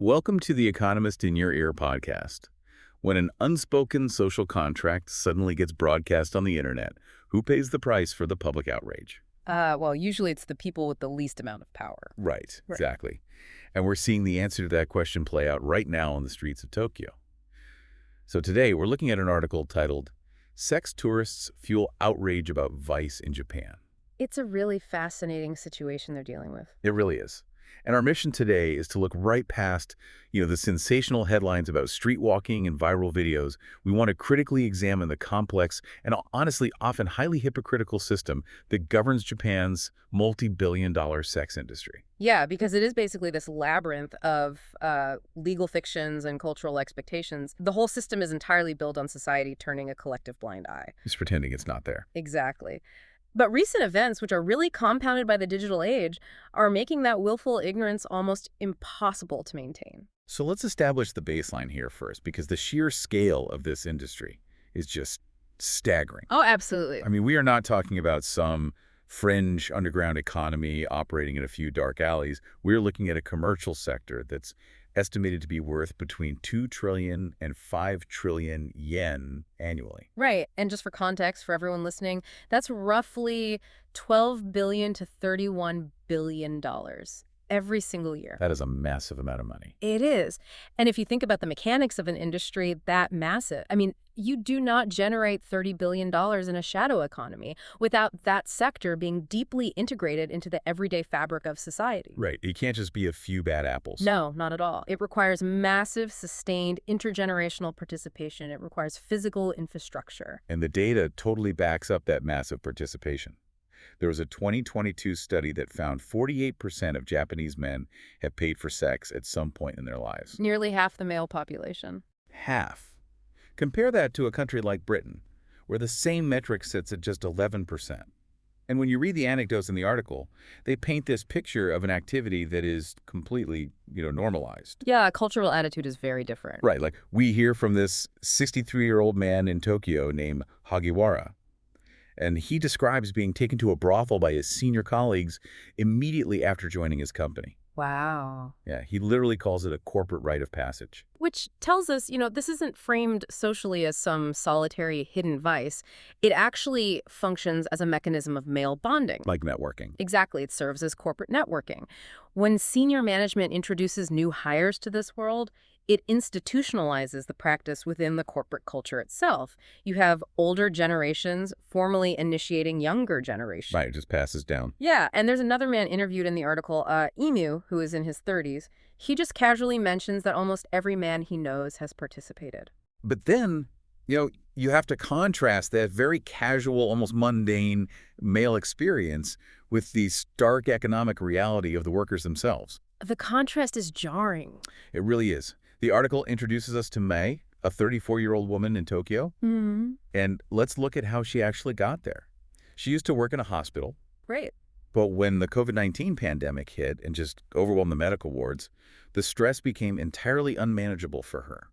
Welcome to the Economist in Your Ear podcast. When an unspoken social contract suddenly gets broadcast on the internet, who pays the price for the public outrage? Well, usually it's the people with the least amount of power. Right, Right. exactly. And we're seeing the answer to that question play out right now on the streets of Tokyo. So today, we're looking at an article titled, Sex Tourists Fuel Outrage About Vice in Japan. It's a really fascinating situation they're dealing with. It really is. And our mission today is to look right past, the sensational headlines about street walking and viral videos. We want to critically examine the complex and honestly often highly hypocritical system that governs Japan's multi-billion-dollar sex industry. Yeah, because it is basically this labyrinth of legal fictions and cultural expectations. The whole system is entirely built on society turning a collective blind eye. Just pretending it's not there. Exactly. But recent events, which are really compounded by the digital age, are making that willful ignorance almost impossible to maintain. So let's establish the baseline here first, because the sheer scale of this industry is just staggering. Oh, absolutely. I mean, we are not talking about some fringe underground economy operating in a few dark alleys. We're looking at a commercial sector that's estimated to be worth between 2 trillion and 5 trillion yen annually. Right. And just for context, for everyone listening, that's roughly $12 billion to $31 billion every single year. That is a massive amount of money. It is. And if you think about the mechanics of an industry that massive, I mean, you do not generate $30 billion in a shadow economy without that sector being deeply integrated into the everyday fabric of society. Right. It can't just be a few bad apples. No, not at all. It requires massive, sustained, intergenerational participation. It requires physical infrastructure. And the data totally backs up that massive participation. There was a 2022 study that found 48% of Japanese men have paid for sex at some point in their lives. Nearly half the male population. Half. Compare that to a country like Britain, where the same metric sits at just 11%. And when you read the anecdotes in the article, they paint this picture of an activity that is completely, normalized. Yeah, cultural attitude is very different. Right, like we hear from this 63-year-old man in Tokyo named Hagiwara. And he describes being taken to a brothel by his senior colleagues immediately after joining his company. Wow. Yeah, he literally calls it a corporate rite of passage. Which tells us, this isn't framed socially as some solitary hidden vice. It actually functions as a mechanism of male bonding. Like networking. Exactly. It serves as corporate networking. When senior management introduces new hires to this world, it institutionalizes the practice within the corporate culture itself. You have older generations formally initiating younger generations. Right, it just passes down. Yeah, and there's another man interviewed in the article, Emu, who is in his 30s. He just casually mentions that almost every man he knows has participated. But then, you have to contrast that very casual, almost mundane male experience with the stark economic reality of the workers themselves. The contrast is jarring. It really is. The article introduces us to Mei, a 34-year-old woman in Tokyo. Mm-hmm. And let's look at how she actually got there. She used to work in a hospital. Right. But when the COVID-19 pandemic hit and just overwhelmed the medical wards, the stress became entirely unmanageable for her.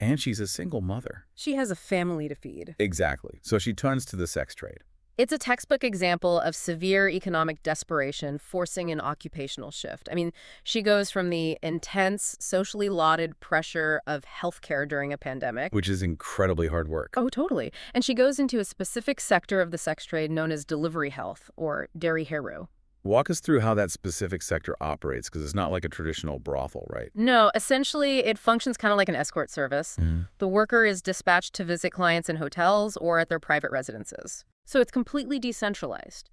And she's a single mother. She has a family to feed. Exactly. So she turns to the sex trade. It's a textbook example of severe economic desperation forcing an occupational shift. I mean, she goes from the intense, socially lauded pressure of healthcare during a pandemic. Which is incredibly hard work. Oh, totally. And she goes into a specific sector of the sex trade known as delivery health, or dairy hero. Walk us through how that specific sector operates, because it's not like a traditional brothel, right? No, essentially it functions kind of like an escort service. The worker is dispatched to visit clients in hotels or at their private residences. So it's completely decentralized.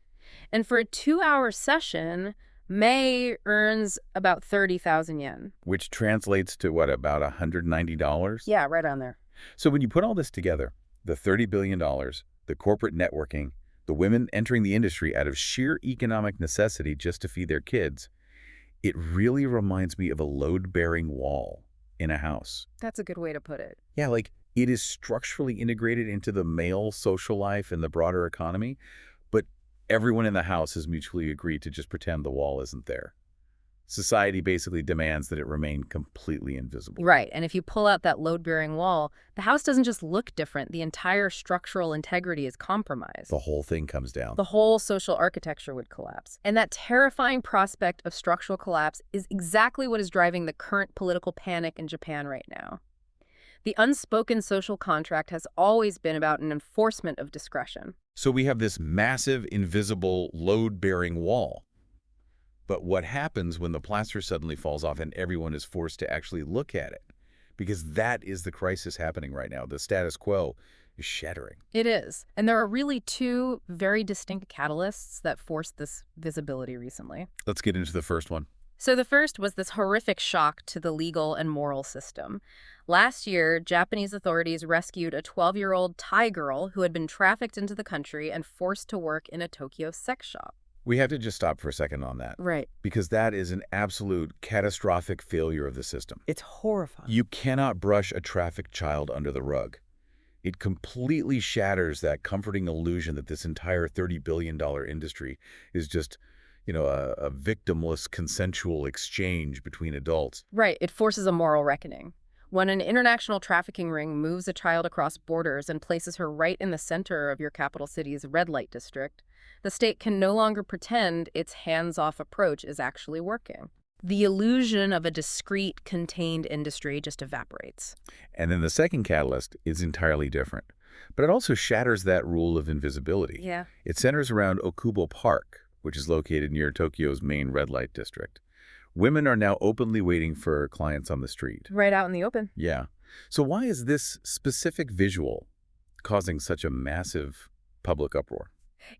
And for a 2-hour session, May earns about 30,000 yen. Which translates to, what, about $190? Yeah, right on there. So when you put all this together, the $30 billion, the corporate networking, the women entering the industry out of sheer economic necessity just to feed their kids, it really reminds me of a load-bearing wall in a house. That's a good way to put it. Yeah, like it is structurally integrated into the male social life and the broader economy, but everyone in the house has mutually agreed to just pretend the wall isn't there. Society basically demands that it remain completely invisible. Right, and if you pull out that load-bearing wall, the house doesn't just look different, the entire structural integrity is compromised. The whole thing comes down. The whole social architecture would collapse. And that terrifying prospect of structural collapse is exactly what is driving the current political panic in Japan right now. The unspoken social contract has always been about an enforcement of discretion. So we have this massive, invisible, load-bearing wall. But what happens when the plaster suddenly falls off and everyone is forced to actually look at it? Because that is the crisis happening right now. The status quo is shattering. It is. And there are really two very distinct catalysts that forced this visibility recently. Let's get into the first one. So the first was this horrific shock to the legal and moral system. Last year, Japanese authorities rescued a 12-year-old Thai girl who had been trafficked into the country and forced to work in a Tokyo sex shop. We have to just stop for a second on that. Right. Because that is an absolute catastrophic failure of the system. It's horrifying. You cannot brush a trafficked child under the rug. It completely shatters that comforting illusion that this entire $30 billion industry is just, a victimless consensual exchange between adults. Right. It forces a moral reckoning. When an international trafficking ring moves a child across borders and places her right in the center of your capital city's red light district, the state can no longer pretend its hands-off approach is actually working. The illusion of a discrete, contained industry just evaporates. And then the second catalyst is entirely different. But it also shatters that rule of invisibility. Yeah. It centers around Okubo Park, which is located near Tokyo's main red light district. Women are now openly waiting for clients on the street. Right out in the open. Yeah. So why is this specific visual causing such a massive public uproar?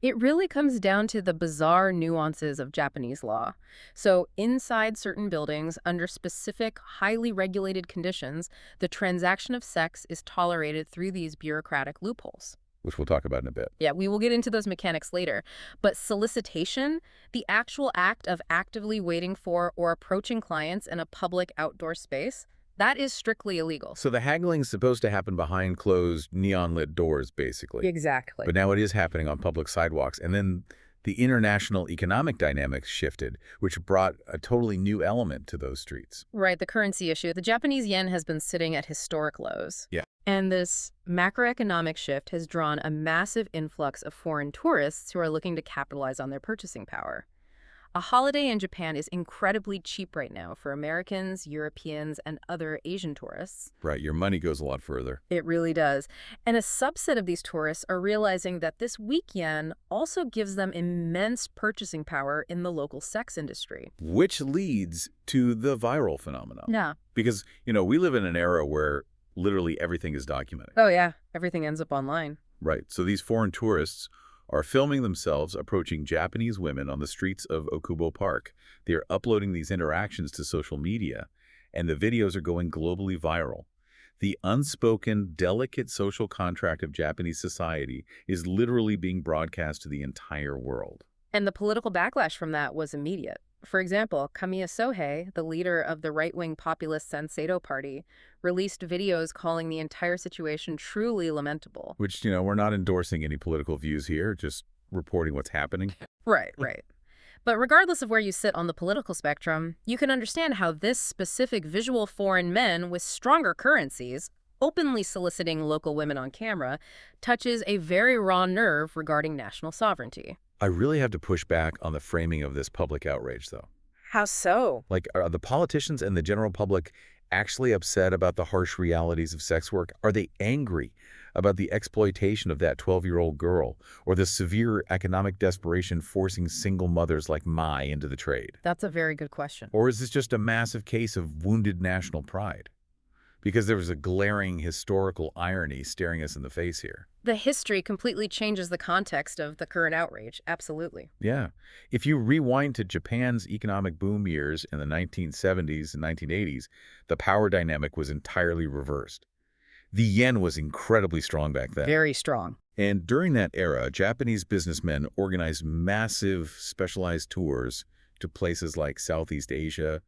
It really comes down to the bizarre nuances of Japanese law. So inside certain buildings, under specific, highly regulated conditions, the transaction of sex is tolerated through these bureaucratic loopholes. Which we'll talk about in a bit. Yeah, we will get into those mechanics later. But solicitation, the actual act of actively waiting for or approaching clients in a public outdoor space, that is strictly illegal. So the haggling is supposed to happen behind closed, neon-lit doors, basically. Exactly. But now it is happening on public sidewalks. And then the international economic dynamics shifted, which brought a totally new element to those streets. Right, the currency issue. The Japanese yen has been sitting at historic lows. Yeah. And this macroeconomic shift has drawn a massive influx of foreign tourists who are looking to capitalize on their purchasing power. A holiday in Japan is incredibly cheap right now for Americans, Europeans, and other Asian tourists. Right, your money goes a lot further. It really does. And a subset of these tourists are realizing that this weak yen also gives them immense purchasing power in the local sex industry. Which leads to the viral phenomenon. Yeah. Because, we live in an era where literally everything is documented. Oh, yeah. Everything ends up online. Right. So these foreign tourists are filming themselves approaching Japanese women on the streets of Okubo Park. They are uploading these interactions to social media, and the videos are going globally viral. The unspoken, delicate social contract of Japanese society is literally being broadcast to the entire world. And the political backlash from that was immediate. For example, Kamiya Sohei, the leader of the right-wing populist Sanseido Party, released videos calling the entire situation truly lamentable. Which, we're not endorsing any political views here, just reporting what's happening. Right. But regardless of where you sit on the political spectrum, you can understand how this specific visual foreign men with stronger currencies, openly soliciting local women on camera, touches a very raw nerve regarding national sovereignty. I really have to push back on the framing of this public outrage, though. How so? Like, are the politicians and the general public actually upset about the harsh realities of sex work? Are they angry about the exploitation of that 12-year-old girl or the severe economic desperation forcing single mothers like Mai into the trade? That's a very good question. Or is this just a massive case of wounded national pride? Because there was a glaring historical irony staring us in the face here. The history completely changes the context of the current outrage. Absolutely. Yeah. If you rewind to Japan's economic boom years in the 1970s and 1980s, the power dynamic was entirely reversed. The yen was incredibly strong back then. Very strong. And during that era, Japanese businessmen organized massive specialized tours to places like Southeast Asia,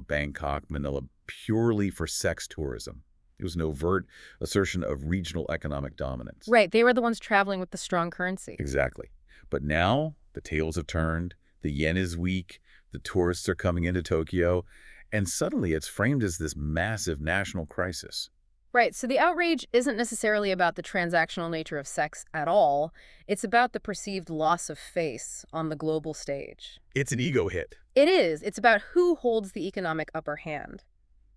Bangkok, Manila, purely for sex tourism. It was an overt assertion of regional economic dominance. Right. They were the ones traveling with the strong currency. Exactly. But now the tables have turned. The yen is weak. The tourists are coming into Tokyo, and suddenly it's framed as this massive national crisis. Right, so the outrage isn't necessarily about the transactional nature of sex at all. It's about the perceived loss of face on the global stage. It's an ego hit. It is. It's about who holds the economic upper hand.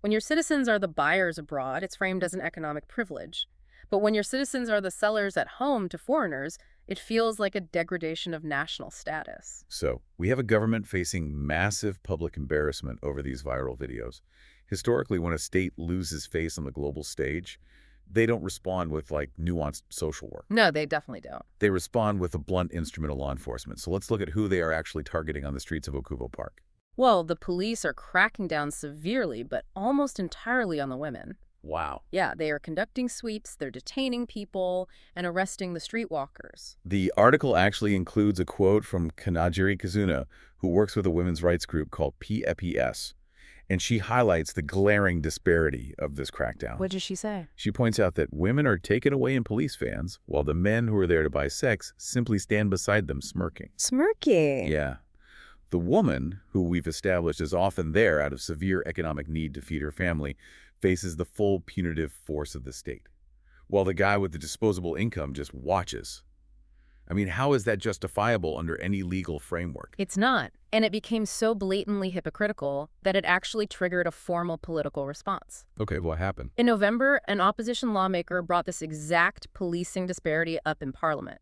When your citizens are the buyers abroad, it's framed as an economic privilege. But when your citizens are the sellers at home to foreigners, it feels like a degradation of national status. So, we have a government facing massive public embarrassment over these viral videos. Historically, when a state loses face on the global stage, they don't respond with, nuanced social work. No, they definitely don't. They respond with a blunt instrument of law enforcement. So let's look at who they are actually targeting on the streets of Okubo Park. Well, the police are cracking down severely, but almost entirely on the women. Wow. Yeah, they are conducting sweeps, they're detaining people, and arresting the streetwalkers. The article actually includes a quote from Kanajiri Kazuna, who works with a women's rights group called PEPS. And she highlights the glaring disparity of this crackdown. What does she say? She points out that women are taken away in police vans, while the men who are there to buy sex simply stand beside them smirking. Smirking? Yeah. The woman, who we've established is often there out of severe economic need to feed her family, faces the full punitive force of the state, while the guy with the disposable income just watches. I mean, how is that justifiable under any legal framework? It's not. And it became so blatantly hypocritical that it actually triggered a formal political response. Okay, what happened? In November, an opposition lawmaker brought this exact policing disparity up in Parliament.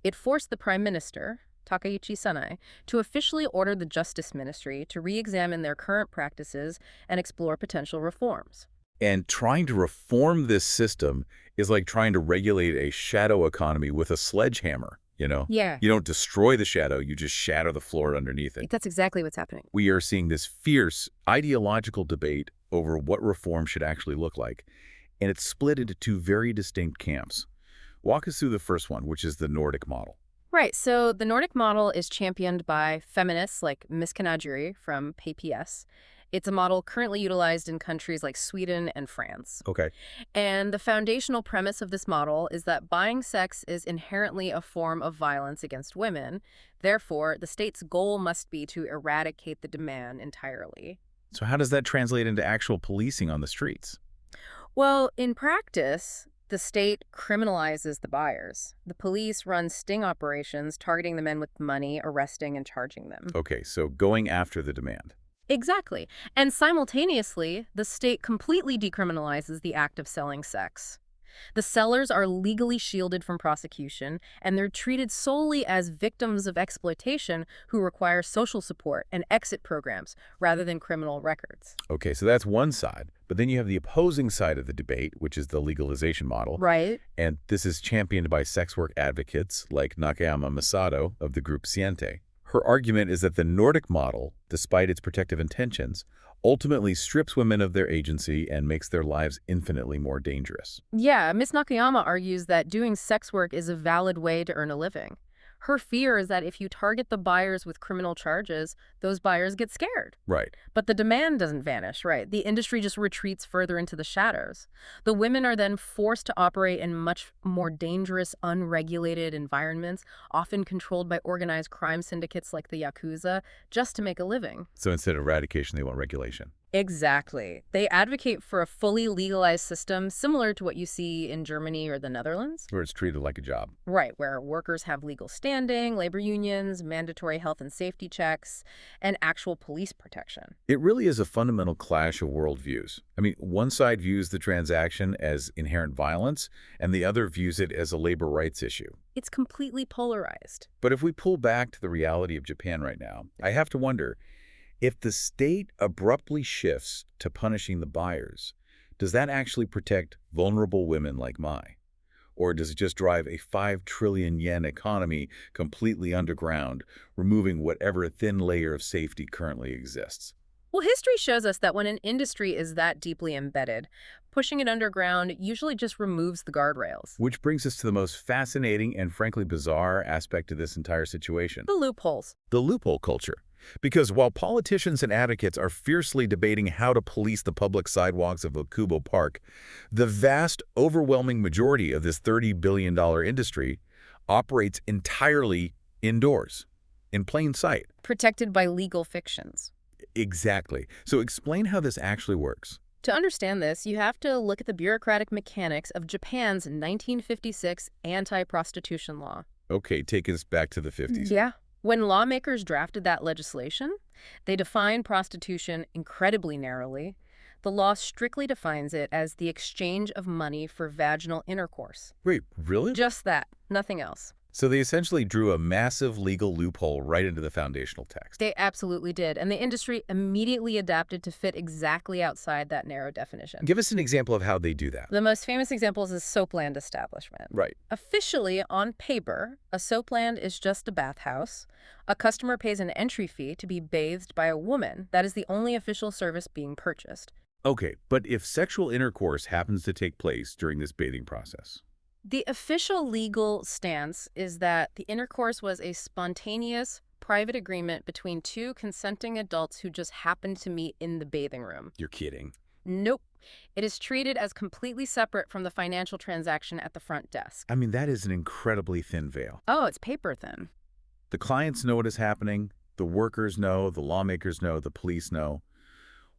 It forced the Prime Minister, Takaichi Sanai, to officially order the Justice Ministry to re-examine their current practices and explore potential reforms. And trying to reform this system is like trying to regulate a shadow economy with a sledgehammer, you know? Yeah. You don't destroy the shadow, you just shatter the floor underneath it. That's exactly what's happening. We are seeing this fierce ideological debate over what reform should actually look like, and it's split into two very distinct camps. Walk us through the first one, which is the Nordic model. Right, so the Nordic model is championed by feminists like Ms. Kanajiri from PPS. It's a model currently utilized in countries like Sweden and France. Okay. And the foundational premise of this model is that buying sex is inherently a form of violence against women. Therefore, the state's goal must be to eradicate the demand entirely. So how does that translate into actual policing on the streets? Well, in practice, the state criminalizes the buyers. The police run sting operations targeting the men with money, arresting and charging them. Okay, so going after the demand. Exactly. And simultaneously, the state completely decriminalizes the act of selling sex. The sellers are legally shielded from prosecution, and they're treated solely as victims of exploitation who require social support and exit programs rather than criminal records. Okay, so that's one side. But then you have the opposing side of the debate, which is the legalization model. Right. And this is championed by sex work advocates like Nakayama Masato of the group Siente. Her argument is that the Nordic model, despite its protective intentions, ultimately strips women of their agency and makes their lives infinitely more dangerous. Yeah, Ms. Nakayama argues that doing sex work is a valid way to earn a living. Her fear is that if you target the buyers with criminal charges, those buyers get scared. Right. But the demand doesn't vanish, right? The industry just retreats further into the shadows. The women are then forced to operate in much more dangerous, unregulated environments, often controlled by organized crime syndicates like the Yakuza, just to make a living. So instead of eradication, they want regulation. Exactly. They advocate for a fully legalized system similar to what you see in Germany or the Netherlands. Where it's treated like a job. Right, where workers have legal standing, labor unions, mandatory health and safety checks, and actual police protection. It really is a fundamental clash of worldviews. I mean, one side views the transaction as inherent violence, and the other views it as a labor rights issue. It's completely polarized. But if we pull back to the reality of Japan right now, I have to wonder, if the state abruptly shifts to punishing the buyers, does that actually protect vulnerable women like Mai? Or does it just drive a 5 trillion yen economy completely underground, removing whatever thin layer of safety currently exists? Well, history shows us that when an industry is that deeply embedded, pushing it underground usually just removes the guardrails. Which brings us to the most fascinating and frankly bizarre aspect of this entire situation. The loopholes. The loophole culture. Because while politicians and advocates are fiercely debating how to police the public sidewalks of Okubo Park, the vast, overwhelming majority of this $30 billion industry operates entirely indoors. in plain sight. Protected by legal fictions. Exactly. So explain how this actually works. To understand this, you have to look at the bureaucratic mechanics of Japan's 1956 anti-prostitution law. Okay, take us back to the 50s. Yeah. When lawmakers drafted that legislation, they defined prostitution incredibly narrowly. The law strictly defines it as the exchange of money for vaginal intercourse. Wait, really? Just that, nothing else. So they essentially drew a massive legal loophole right into the foundational text. They absolutely did, and the industry immediately adapted to fit exactly outside that narrow definition. Give us an example of how they do that. The most famous example is a soapland establishment. Right. Officially, on paper, a soapland is just a bathhouse. A customer pays an entry fee to be bathed by a woman. That is the only official service being purchased. Okay, but if sexual intercourse happens to take place during this bathing process? The official legal stance is that the intercourse was a spontaneous, private agreement between two consenting adults who just happened to meet in the bathing room. You're kidding. Nope. It is treated as completely separate from the financial transaction at the front desk. I mean, that is an incredibly thin veil. Oh, it's paper thin. The clients know what is happening, the workers know, the lawmakers know, the police know.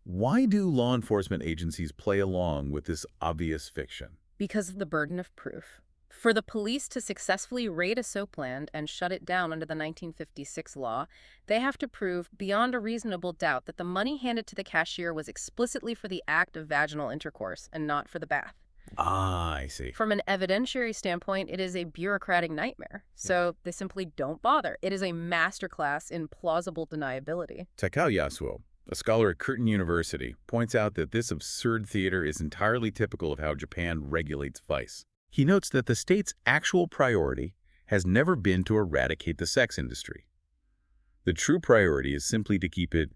Why do law enforcement agencies play along with this obvious fiction? Because of the burden of proof. For the police to successfully raid a soapland and shut it down under the 1956 law, they have to prove beyond a reasonable doubt that the money handed to the cashier was explicitly for the act of vaginal intercourse and not for the bath. Ah, I see. From an evidentiary standpoint, it is a bureaucratic nightmare. So they simply don't bother. It is a masterclass in plausible deniability. Takao Yasuo, a scholar at Curtin University, points out that this absurd theater is entirely typical of how Japan regulates vice. He notes that the state's actual priority has never been to eradicate the sex industry. The true priority is simply to keep it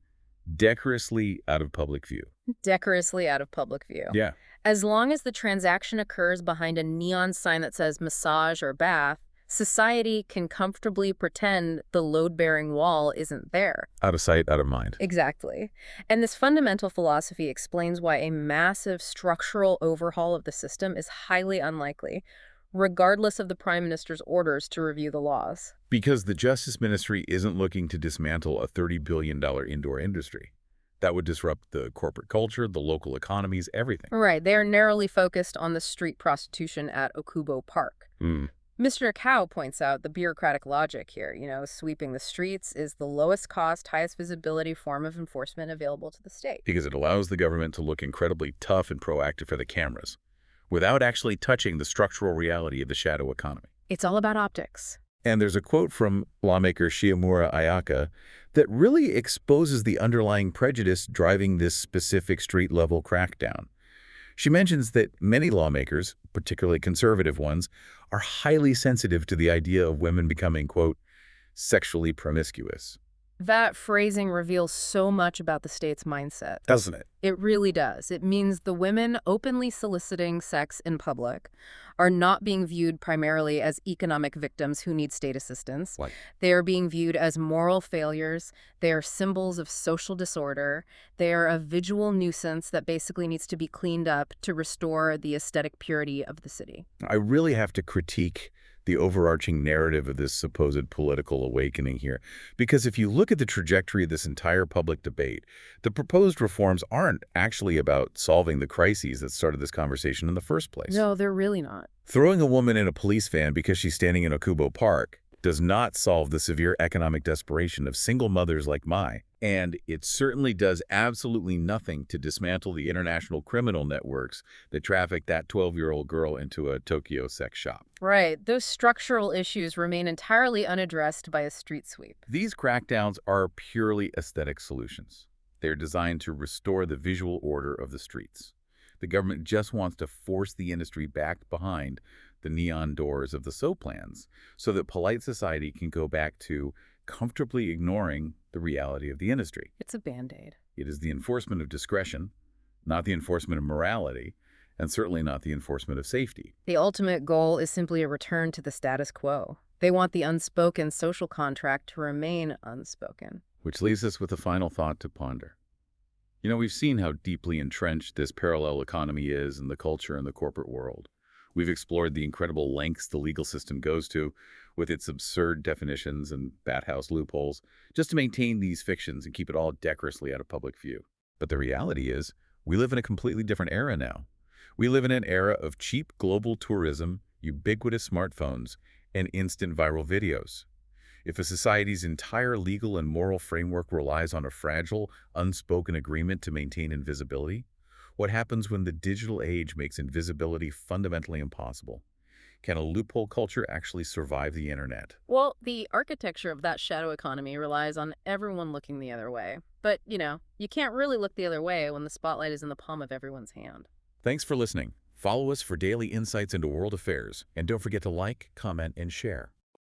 decorously out of public view. Decorously out of public view. Yeah. As long as the transaction occurs behind a neon sign that says massage or bath, society can comfortably pretend the load-bearing wall isn't there. Out of sight, out of mind. Exactly. And this fundamental philosophy explains why a massive structural overhaul of the system is highly unlikely, regardless of the Prime Minister's orders to review the laws. Because the Justice Ministry isn't looking to dismantle a $30 billion indoor industry. That would disrupt the corporate culture, the local economies, everything. Right. They are narrowly focused on the street prostitution at Okubo Park. Mr. Cow points out the bureaucratic logic here. Sweeping the streets is the lowest cost, highest visibility form of enforcement available to the state. Because it allows the government to look incredibly tough and proactive for the cameras, without actually touching the structural reality of the shadow economy. It's all about optics. And there's a quote from lawmaker Shiomura Ayaka that really exposes the underlying prejudice driving this specific street-level crackdown. She mentions that many lawmakers, particularly conservative ones, are highly sensitive to the idea of women becoming, quote, sexually promiscuous. That phrasing reveals so much about the state's mindset. Doesn't it? It really does. It means the women openly soliciting sex in public are not being viewed primarily as economic victims who need state assistance. Like, They are being viewed as moral failures. They are symbols of social disorder. They are a visual nuisance that basically needs to be cleaned up to restore the aesthetic purity of the city. I really have to critique the overarching narrative of this supposed political awakening here. Because if you look at the trajectory of this entire public debate, the proposed reforms aren't actually about solving the crises that started this conversation in the first place. No, they're really not. Throwing a woman in a police van because she's standing in Okubo Park does not solve the severe economic desperation of single mothers like Mai. And it certainly does absolutely nothing to dismantle the international criminal networks that traffic that 12-year-old girl into a Tokyo sex shop. Right. Those structural issues remain entirely unaddressed by a street sweep. These crackdowns are purely aesthetic solutions. They're designed to restore the visual order of the streets. The government just wants to force the industry back behind the neon doors of the soaplands so that polite society can go back to comfortably ignoring the reality of the industry. It's a Band-Aid. It is the enforcement of discretion, not the enforcement of morality, and certainly not the enforcement of safety. The ultimate goal is simply a return to the status quo. They want the unspoken social contract to remain unspoken. Which leaves us with a final thought to ponder. We've seen how deeply entrenched this parallel economy is in the culture and the corporate world. We've explored the incredible lengths the legal system goes to, with its absurd definitions and bathhouse loopholes, just to maintain these fictions and keep it all decorously out of public view. But the reality is, we live in a completely different era now. We live in an era of cheap global tourism, ubiquitous smartphones, and instant viral videos. If a society's entire legal and moral framework relies on a fragile, unspoken agreement to maintain invisibility, what happens when the digital age makes invisibility fundamentally impossible? Can a loophole culture actually survive the internet? Well, the architecture of that shadow economy relies on everyone looking the other way. But, you can't really look the other way when the spotlight is in the palm of everyone's hand. Thanks for listening. Follow us for daily insights into world affairs, and don't forget to like, comment, and share.